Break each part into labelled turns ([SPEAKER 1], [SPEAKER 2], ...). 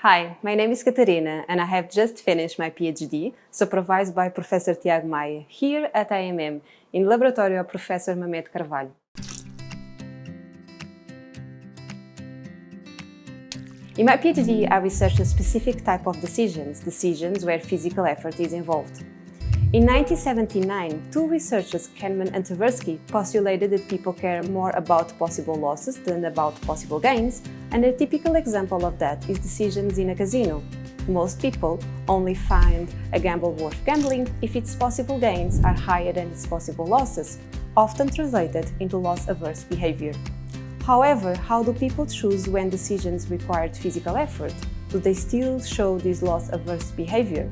[SPEAKER 1] Hi, my name is Catarina and I have just finished my PhD, supervised by Professor Tiago Maia, here at IMM, in Laboratório of Professor Mamede de Carvalho. In my PhD, I researched a specific type of decisions where physical effort is involved. In 1979, two researchers, Kahneman and Tversky, postulated that people care more about possible losses than about possible gains, and a typical example of that is decisions in a casino. Most people only find a gamble worth gambling if its possible gains are higher than its possible losses, often translated into loss-averse behavior. However, how do people choose when decisions required physical effort? Do they still show this loss-averse behavior?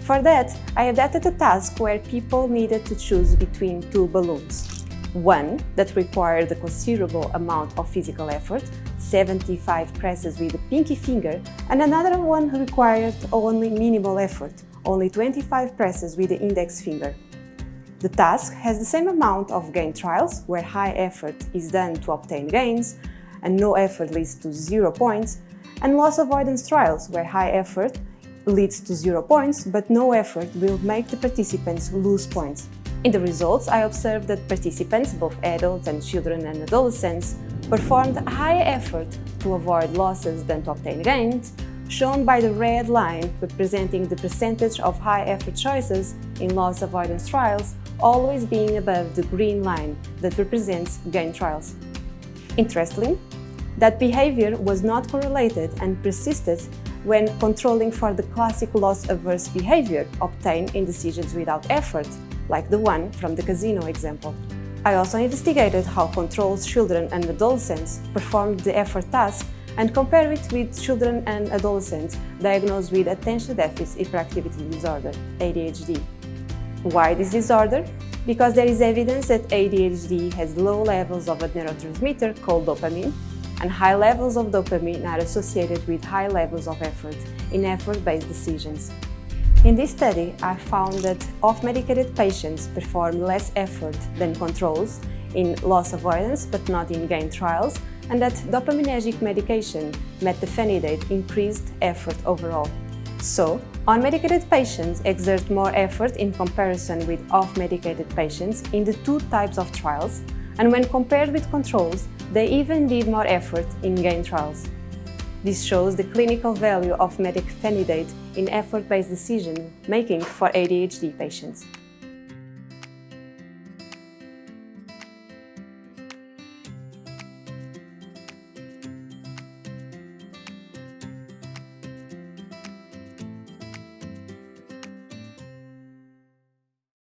[SPEAKER 1] For that, I adapted a task where people needed to choose between two balloons. One that required a considerable amount of physical effort, 75 presses with the pinky finger, and another one who required only minimal effort, only 25 presses with the index finger. The task has the same amount of gain trials, where high effort is done to obtain gains, and no effort leads to 0 points, and loss avoidance trials, where high effort leads to 0 points, but no effort will make the participants lose points. In the results, I observed that participants, both adults and children and adolescents, performed a higher effort to avoid losses than to obtain gains, shown by the red line representing the percentage of high-effort choices in loss avoidance trials, always being above the green line that represents gain trials. Interestingly, that behavior was not correlated and persisted when controlling for the classic loss-averse behavior obtained in decisions without effort, like the one from the casino example. I also investigated how controls children and adolescents performed the effort task and compared it with children and adolescents diagnosed with attention deficit hyperactivity disorder, ADHD. Why this disorder? Because there is evidence that ADHD has low levels of a neurotransmitter called dopamine, and high levels of dopamine are associated with high levels of effort in effort-based decisions. In this study, I found that off-medicated patients perform less effort than controls in loss avoidance but not in gain trials, and that dopaminergic medication, methylphenidate, increased effort overall. So, on-medicated patients exert more effort in comparison with off-medicated patients in the two types of trials, and when compared with controls, they even did more effort in gain trials. This shows the clinical value of methylphenidate in effort-based decision-making for ADHD patients.